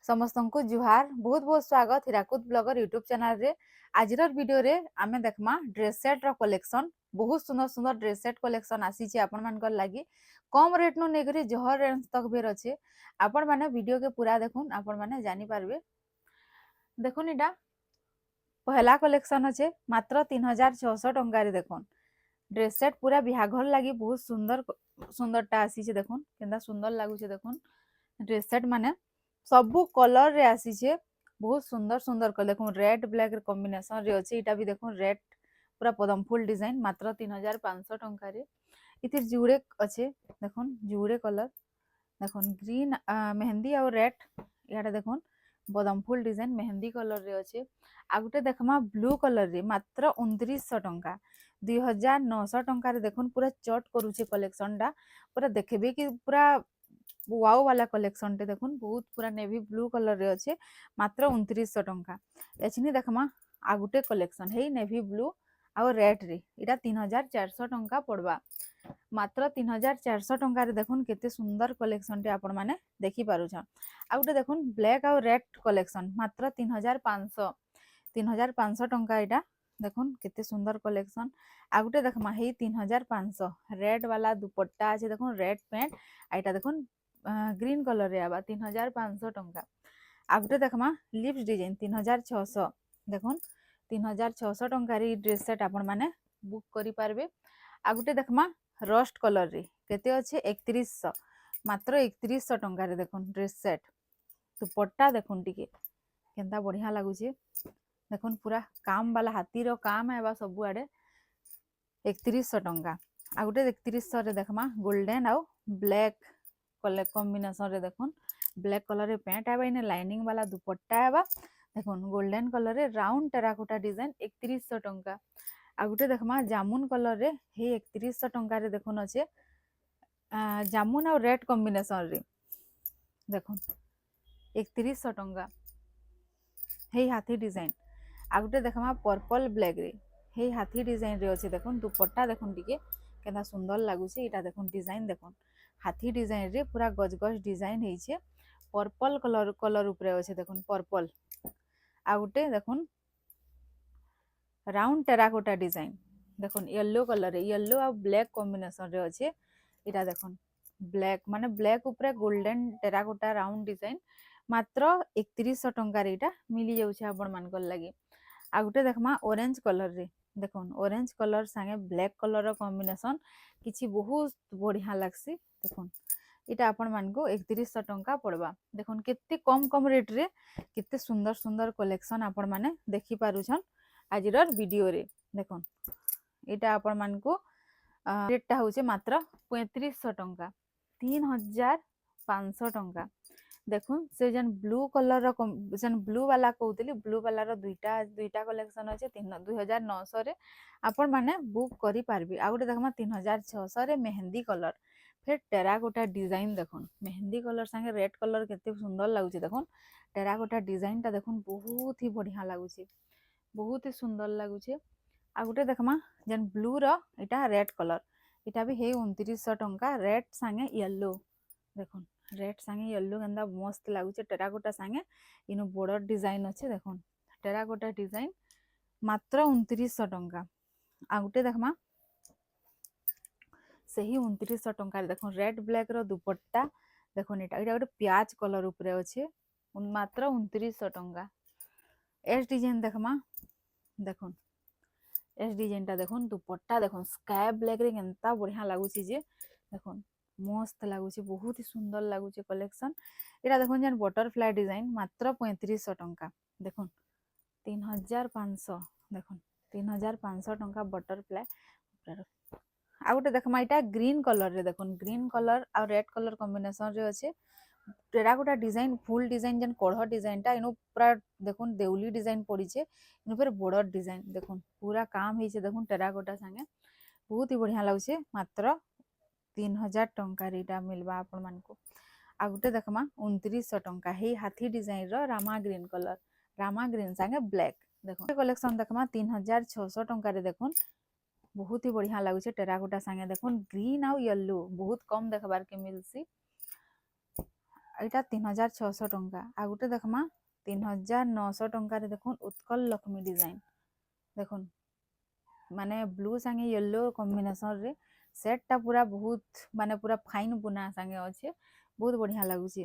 समस्त को जुहार बहुत बहुत स्वागत हिराकुद ब्लॉगर यूट्यूब चैनल रे। आज वीडियो रे आमे देखमा ड्रेस सेट रो कलेक्शन। बहुत सुंदर सुंदर ड्रेस सेट कलेक्शन आसी आपण मानकर लागी कम रेट नु नेगरी जहर रेंज तक भी अच्छे। आपण माने वीडियो के पूरा देखुन आपण माने जानी पारबे। देखुन इटा पहला कलेक्शन अच्छे मात्र 3600 टंका रे। देखुन ड्रेस सेट पूरा बिहाघर लगी बहुत सुंदर सुंदरटा आसी देखुन केंदा सुंदर लागुचे। देखुन ड्रेस सेट माने सबू कलर रे आसी बहुत सुंदर सुंदर कलर। देखो रेड ब्लैक कॉम्बिनेशन रे अच्छे। इटा भी देखो रेड पूरा पदम फुल डिजाइन मात्र 3500 टंका रे। इतिर जुड़े अच्छे देखो जुड़े कलर देखो ग्रीन मेहंदी और रेड इयाडे देखो बदम फुल डिजाइन मेहंदी कलर रे अच्छे। आ गुटे देखमा ब्लू कलर रे मात्र 2900 टंका 2900 टंका रे। देखो पूरा चट करूचे कलेक्शन टा पूरा देखबे कि पूरा वाओ वाला कलेक्शन टे देखुन बहुत पूरा नेवी ब्लू कलर रे अच्छे मात्र 2900 टंका। एछनी देखमा आ गुटे कलेक्शन हे नेवी ब्लू आ रेड रे इटा 3400 टंका पड़वा मात्र 3400 टंका रे। देखुन केते सुंदर कलेक्शन टे आपण माने देखि पारुछन। आ गुटे देखुन ब्लैक आ रेड कलेक्शन मात्र 3500 टंका। इटा देखुन केते सुंदर कलेक्शन। आ गुटे देखमा हे 3500 रेड वाला दुपट्टा আছে। देखुन रेड पैंट आइटा देखुन ग्रीन कलर रे आबा 3500 टंका। आ गुटे देखमा लिप्स डिजाइन 3600 देखुन 3600 टंका रे ड्रेस सेट आपण माने बुक करि पारबे। आ गुटे देखमा रस्ट कलर रे केते अछि 3100 मात्र 3100 टंका रे। देखुन ड्रेस सेट दुपट्टा देखुन टिके केंता बढ़िया लागुचे। देखुन पूरा काम वाला हाथी रो काम है सब आड़े 3100 टंका। आ गुटे 3100 रे देखमा गोल्डन आउ ब्लैक कलर कॉम्बिनेशन रे। देखुन ब्लैक कलर रे पैंट आबा इने लाइनिंग वाला दुपट्टा आबा। देखुन गोल्डन कलर रे राउंड टेराकोटा डिजाइन 3100 टंका। आ गुटे देखमा जामुन कलर रे हे 3100 टंका रे। देखुन अच्छे जामुन और रेड कॉम्बिनेशन रे देखुन 3100 टंका हे हाथी डिजाइन। आ गुटे देखमा पर्पल ब्लैक रे हे हाथी डिजाइन रे अच्छे। देखुन दुपट्टा देखुन टिके केना सुंदर लागुचे। इटा देखुन डिजाइन देखुन हाथी डिजाइन रे पूरा गज गज डिजाइन हेइछे पर्पल कलर कलर ऊपर अच्छे। देखुन पर्पल आ गुटे देखुन राउंड टेराकोटा डिजाइन देखुन येलो कलर रे येलो आ ब्लैक कॉम्बिनेशन रे अच्छे। इटा देखुन ब्लैक माने ब्लैक ऊपर गोल्डन टेराकोटा राउंड डिजाइन मात्र 3100 टंका रे इटा मिली जाउछे आपण मानकर लागि। आ गुटे देखमा ऑरेंज कलर रे देखुन ऑरेंज कलर संगे ब्लैक कलर कॉम्बिनेशन किछि बहुत बढ़िया लागसी। देखुन इटा आपण मानको 3100 टंका पड़वा। देखुन केते कम कम रेट रे केते सुंदर सुंदर कलेक्शन आपण माने देखि पारुछन आजिर वीडियो रे। देखुन इटा आपण मानको रेटटा होचे मात्र 3500 टंका 3500 टंका। देखुन से जन ब्लू कलर जन ब्लू वाला कहउतली ब्लू वाला रो दुईटा कलेक्शन अछि 2900 रे आपण माने बुक करि पारबे। आ गुटे देखमा 3600 रे मेहंदी कलर फिर टेराकोटा डिजाइन देखुन मेहंदी कलर संगे रेड कलर केते सुंदर लागुचे। देखुन टेराकोटा डिजाइन टा देखुन बहुत ही बढ़िया लागुचे बहुत ही सुंदर लागुचे। आ गुटे देखमा जन ब्लू रो इटा रेड कलर इटा भी हे 2900 टंका रेड संगे येलो देखुन रेड संगे येलो गंदा मस्त लागुचे। टेराकोटा संगे इनो बॉर्डर डिजाइन अच्छे। देखुन टेराकोटा डिजाइन मात्र 2900 टंका। आ गुटे देखमा सही 2900 टंका रे देखुन रेड ब्लैक रो दुपट्टा देखुन इटा गोटे प्याज कलर ऊपर अच्छे मात्र 2900 टंका। एस डिजाइन देखमा देखुन एस डिजाइन टा देखुन दुपट्टा देखुन स्काई ब्लैक रे केनता बढ़िया लागुची जे देखुन मस्त लागुचे बहुत ही सुंदर लागुचे कलेक्शन। इटा देखुन जन बटरफ्लाई डिजाइन मात्र 3500 टंका। देखुन 3500 देखुन 3500 टंका बटरफ्लाई। आ गुटे देखमा इटा ग्रीन कलर रे देखुन ग्रीन कलर आ रेड कलर कॉम्बिनेशन रे अच्छे टेराकोटा डिजाइन फुल डिजाइन जन कढ़ डिजाइन टा इनो पूरा देखुन देउली डिजाइन पड़ीछे इनो फिर बॉर्डर डिजाइन देखुन पूरा काम हेइछे। देखुन टेराकोटा संगे बहुत ही बढ़िया लागुचे मात्र 3000 टंका रीटा मिलवा आपण मानको। आ गुटे देखमा 2900 टंका हे हाथी डिजाइन रो रामा ग्रीन संगे ब्लैक देखुन कलेक्शन देखमा 3600 टंका रे। देखुन बहुत ही बढ़िया लागुचे टेराकोटा संगे देखुन ग्रीन आउ येलो बहुत कम देखबार के मिलसी। ଏଇଟା 3600 ଟଙ୍କା। ଆଉ ଗୋଟେ ଦେଖମା 3900 ଟଙ୍କାରେ ଦେଖୁନ୍ ଉତ୍କଳ ଲକ୍ଷ୍ମୀ ଡିଜାଇନ୍ ଦେଖୁନ୍ ମାନେ ବ୍ଲୁ ସାଙ୍ଗେ येलो कॉम्बिनेशन रे सेटटा पूरा बहुत माने पूरा फाइन बुना साଙ୍ଗे अच्छे बहुत बढ़िया लगुचे।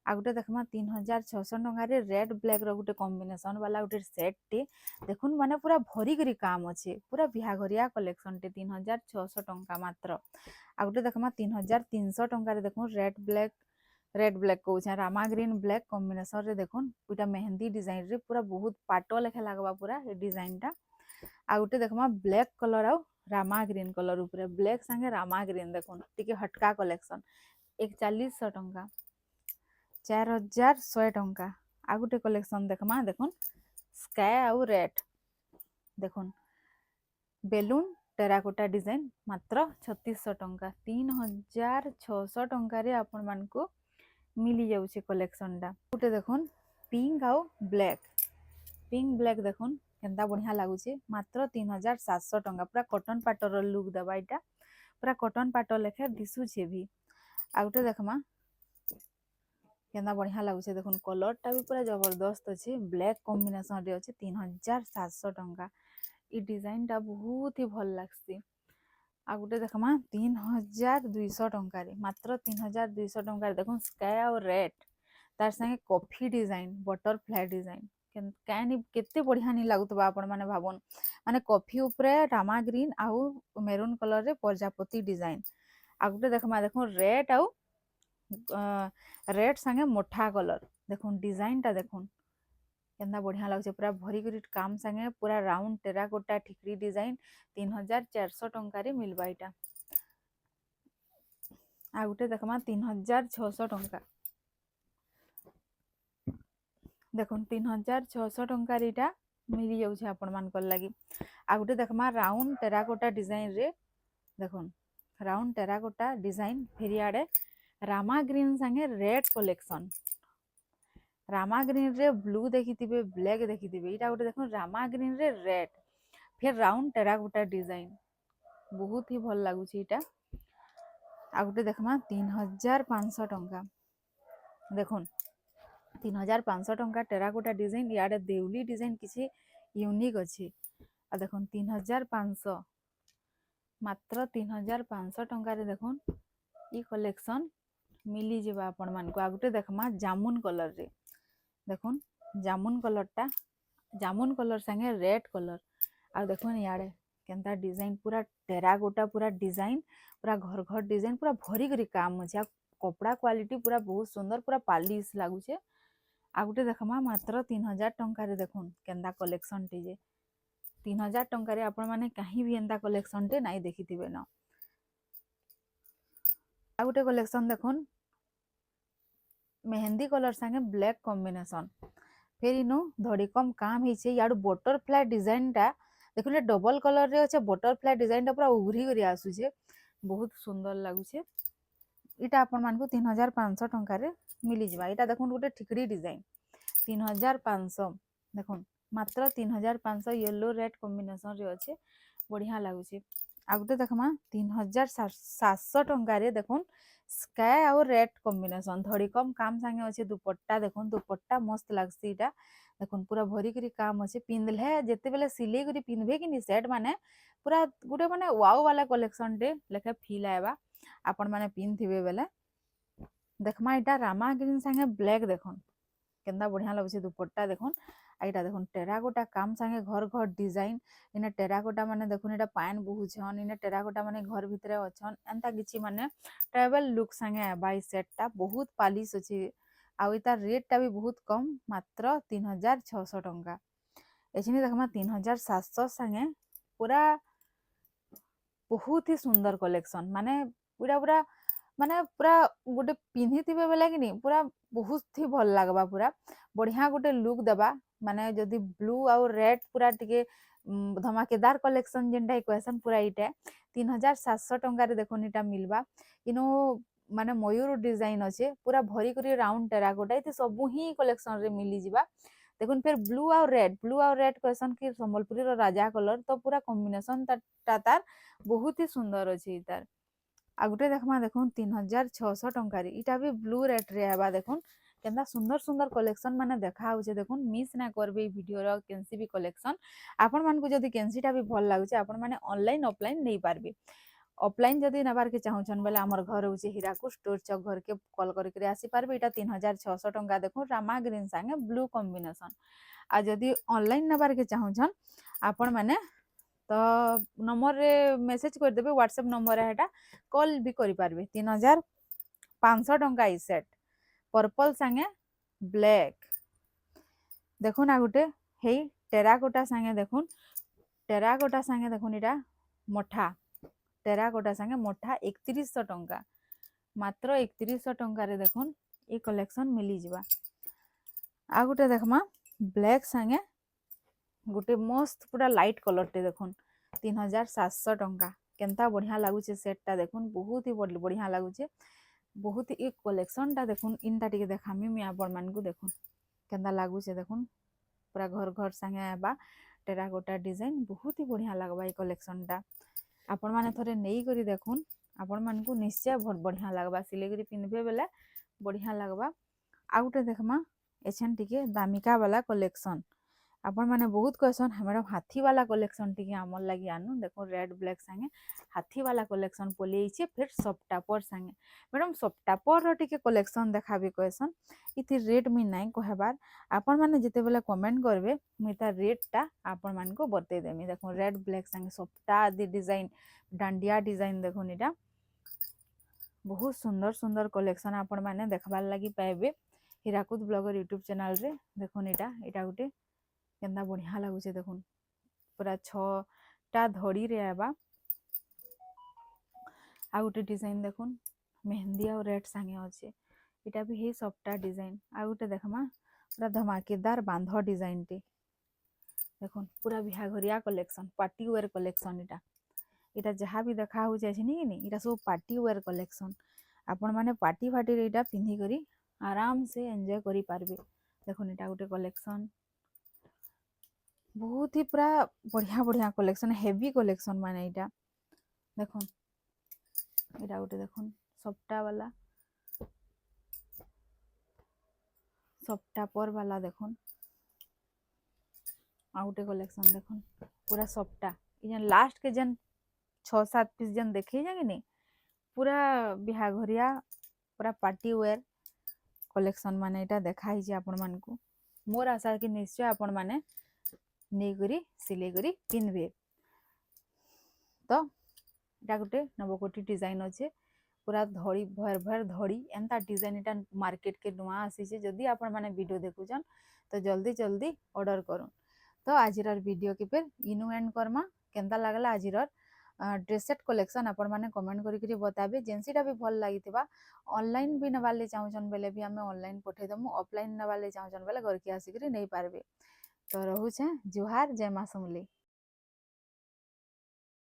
आ गोटे देखमा 3600 टंका रेड ब्लैक रो गोटे कॉम्बिनेशन वाला गोटे सेट टे देखुन माने पूरा भरी करी काम अच्छे पूरा बिहाघरिया कलेक्शन टे 3600 टंका मात्र। आ गोटे देखमा 3300 टंका देखुन रेड ब्लैक कहूँ रामा ग्रीन ब्लैक कॉम्बिनेशन रे देखुन पूरा मेहंदी डिजाइन रे पूरा बहुत पाटो लेखा लगवा पूरा ये डिजाइन टा। आ गोटे देखमा ब्लैक कलर आउ रामा ग्रीन कलर उपरे ब्लैक संगे रामा ग्रीन देखुन टिके हटका कलेक्शन 4100 टंका 4100 टंका। आ गोटे कलेक्शन देखमा देखुन स्काई आउ रेड देखुन बेलून टेराकोटा डिजाइन मात्र 3600 टंका 3600 टंका रे आपण मानको मिली जाउछे कलेक्शन टा। गोटे देखुन पिंक आउ ब्लैक देखुन केनता बढ़िया लगुचे मात्र 3700 टंका पूरा कॉटन पाटर लुक देबा इटा पूरा कॉटन पाटर लेखे दिसुचे भी। आ गोटे देखमा केनता बढ़िया लगुचे देखुन कलर टा भी पूरा जबरदस्त अच्छे ब्लैक कॉम्बिनेशन रे अच्छे 3700 टंका ई डिजाइन टा बहुत ही भल लगसी। आ गोटे देखमा 3200 टंका रे मात्र 3200 टंका रे देखुन स्काई और रेड तार संगे coffee design butterfly design can केते बढ़िया नहीं लगुतबा आपण माने भाबन माने कॉफी ऊपरे रामा ग्रीन आउ मेरून कलर रे प्रजापति डिजाइन। आ गोटे देखमा देखुन रेड संगे मोठा कलर देखुन डिजाइन टा देखुन केनता बढ़िया लगुचे पूरा भरी करी काम संगे पूरा राउंड टेराकोटा ठिकरी डिजाइन 3400 टंका रे मिलबा इटा। आ गोटे देखमा 3600 टंका देखुन 3600 टंका इटा मिली जाउछे आपण मानकर लागि। आ गोटे देखमा राउंड टेराकोटा डिजाइन रे देखुन राउंड टेराकोटा डिजाइन फेरियाडे रामा ग्रीन संगे रेड कलेक्शन रामा ग्रीन रे ब्लू देखिथिबे ब्लैक देखिथिबे इटा गोटे देखुन रामा ग्रीन रे रेड फिर राउंड टेराकोटा डिजाइन बहुत ही भल लगुचे इटा। आ गोटे देखमा 3500 टंका देखुन 3500 टंका टेराकोटा डिजाइन याडे देउली डिजाइन किसी यूनिक अच्छे। आ देखुन 3500 मात्र 3500 टंका रे देखुन ई कलेक्शन मिली जेबा आपण मानको। आ गोटे देखमा जामुन कलर रे देखुन जामुन कलर संगे रेड कलर आ देखुन याडे केनता डिजाइन पूरा टेराकोटा पूरा डिजाइन पूरा घर डिजाइन पूरा भरी करी काम अछि आ कपड़ा क्वालिटी पूरा बहुत सुंदर पूरा पालिश लागुचे। आ गोटे देखमा मात्र 3000 टंका रे देखुन केनता कलेक्शन टी जे 3000 टंका रे आपण माने कहीं भी एंता कलेक्शन टे नाही देखिथिबे न। आ गोटे कलेक्शन देखुन मेहंदी कलर संगे ब्लैक कॉम्बिनेशन फिर इनु धड़ी कम काम हिचे याडू बटरफ्लाई डिजाइन टा देखुन डबल कलर रे अच्छे बटरफ्लाई डिजाइन टा पूरा उघरी करी आसुचे बहुत सुंदर लगुचे। इटा आपण मानको 3500 टंका रे मिली जबा। इटा देखुन गोटे ठिकरी डिजाइन 3500 देखुन मात्र 3500 येलो रेड कॉम्बिनेशन रे अच्छे बढ़िया लगुचे। आ गोटे देखमा 3700 टंका रे देखुन स्काई और रेड कॉम्बिनेशन धड़ी कम काम संगे अच्छे दुपट्टा देखुन दुपट्टा मस्त लगसी इटा देखुन पूरा भरी करी काम अच्छे पिंधले जेते बेले सिलाई करी पिंधबे कि नि सेट माने पूरा गोटे माने वाओ वाला कलेक्शन टे लेखे फील आएबा आपण माने पिंधिबे बेले देखमा इटा रामा ग्रीन संगे ब्लैक देखुन केनता बढ़िया लगुचे दुपट्टा देखुन। आइटा देखुन टेराकोटा काम संगे घर डिजाइन इने टेराकोटा माने देखुन इटा पान बहुछन इने टेराकोटा माने घर भितरे अछन एंता किछि माने ट्रैवल लुक संगे आबा सेट टा बहुत पालिश अछि आ इता रेट टा भी बहुत कम मात्र 3600 टंका। एछिनी देखमा 3700 संगे पूरा बहुत ही सुंदर कलेक्शन माने पूरा गोटे पिंधिथिबे बेला कि नहीं पूरा बहुत ही भल लगबा पूरा बढ़िया गोटे लुक देबा माने जदि ब्लू और रेड पूरा टिके धमाकेदार कलेक्शन जेनटा कहसन पूरा इटा 3700 टंका रे देखुन इटा मिलबा इनो माने मयूर डिजाइन अच्छे पूरा भरी करी राउंड टेराकोटा इति सब ही कलेक्शन रे मिली जिबा देखुन फिर ब्लू और रेड कहसन कि संबलपुरी रो राजा कलर तो पूरा कॉम्बिनेशन तार बहुत ही सुंदर अच्छे तार। आ गुटे देखमा देखुन 3600 टंका इटा भी ब्लू रेट रे आबा देखुन केनता सुंदर सुंदर कलेक्शन माने देखा होचे देखुन मिस ना करबे वीडियो रो केनसी भी कलेक्शन आपण मान को जदी केनसीटा भी भल लागुचे आपण माने ऑनलाइन ऑफलाइन नै पारबे ऑफलाइन जदी नबार के चाहुछन बेले हमर घर होचे हीराकुद स्टोर चौक घर के कॉल करके आसी पारबे इटा 3600 टंका देखो रामा ग्रीन संगे ब्लू कॉम्बिनेशन आ जदी ऑनलाइन नबार के चाहुछन आपण माने तो नंबर रे मेसेज कर देबे व्हाट्सएप नंबर है हेटा कॉल भी करि पारबे 3500 टंका ई सेट पर्पल संगे ब्लैक देखुन आ गुटे हेई टेराकोटा संगे देखुन टेराकोटा संगे देखुन इटा मोठा टेराकोटा संगे मोठा 3100 टंका मात्र 3100 टंका रे देखुन ए कलेक्शन मिली जिबा आ गुटे देखमा ब्लैक संगे गुटे मस्त पूरा लाइट कलर टे देखुन 3700 टंका केनता बढ़िया लागुचे सेटटा देखुन बहुत ही बढ़िया लागुचे बहुत ही एक कलेक्शन टा देखुन इनटा टिके देखामी मी आपण मान को देखुन केनता लागुचे देखुन पूरा घर घर संगे आबा टेराकोटा डिजाइन बहुत ही बढ़िया लागबा ए कलेक्शन टा आपण माने थरे नेई करी देखुन आपण मान को निश्चय बहुत बढ़िया लागबा सिले करी पिनबे बेले बढ़िया लागबा आ गुटे देखमा एछन टिके दामिका वाला कलेक्शन आपण माने बहुत कहसन मैडम हाथी वाला कलेक्शन टिके हमर लगी आनु देखो रेड ब्लैक संगे हाथी वाला कलेक्शन पोलेइछे फिर सॉफ्टापर संगे मैडम सॉफ्टापर रो टिके कलेक्शन देखाबे कहसन इति रेट मी नाइ कहबार आपण माने जते बेले कमेंट करबे मी ता रेट टा आपण मान को बते देमी देखो रेड ब्लैक संगे सॉफ्टा आदि डिजाइन डांडिया डिजाइन देखो निटा बहुत सुंदर सुंदर कलेक्शन आपण माने देखबार लगी पाइबे हीराकुद ब्लॉगर यूट्यूब चैनल रे देखो निटा एटा गुटे केनता बढ़िया लागुचे देखुन पूरा 6टा धड़ी रे आबा आ गुटे डिजाइन देखुन मेहंदी और रेड संगे अच्छे इटा भी हे सबटा डिजाइन आ गुटे देखमा पूरा धमाकेदार बांध डिजाइन टे देखुन पूरा बिहाघरिया कलेक्शन पार्टी वेयर कलेक्शन इटा इटा जहाँ भी देखा हो जाए कि नहीं इटा सब पार्टी वेयर कलेक्शन आपण माने पार्टी फाटी रे इटा पिन्ही करी आराम से एंजॉय करी पारबे देखुन इटा गुटे कलेक्शन बहुत ही पूरा बढ़िया बढ़िया कलेक्शन हेवी कलेक्शन माने इटा देखुन इटा गुटे देखुन सप्टा वाला सप्टा पर वाला देखुन आ गुटे कलेक्शन देखुन पूरा सप्टा इजन लास्ट के जन 6-7 पीस जन देखे जागे नहीं पूरा बिहाघरिया पूरा पार्टी वेयर कलेक्शन माने इटा देखा ही आपण मान को मोर आशा कि निश्चय आपण माने नहीं करी सिले करी पिनबे तो इटा गुटे नवकोटी डिजाइन अच्छे पूरा धड़ी भर भर धड़ी एंता डिजाइन इटा मार्केट के नुआ आसी जदि आपण माने वीडियो देखुछन तो जल्दी जल्दी ऑर्डर करूँ तो आजिर वीडियो के फिर इनु एंड करमा केनता लागला आजिर ड्रेस सेट कलेक्शन आपण माने कमेंट करी बताबे जेनसीटा भी भल लागिथिबा ऑनलाइन भी नबाले चाहुछन बेले भी हमें ऑनलाइन पठे दमु ऑफलाइन नबाले चाहुछन बेले घर के आसी करी नहीं पारबे तो रहुछे जुहार जय मां समली।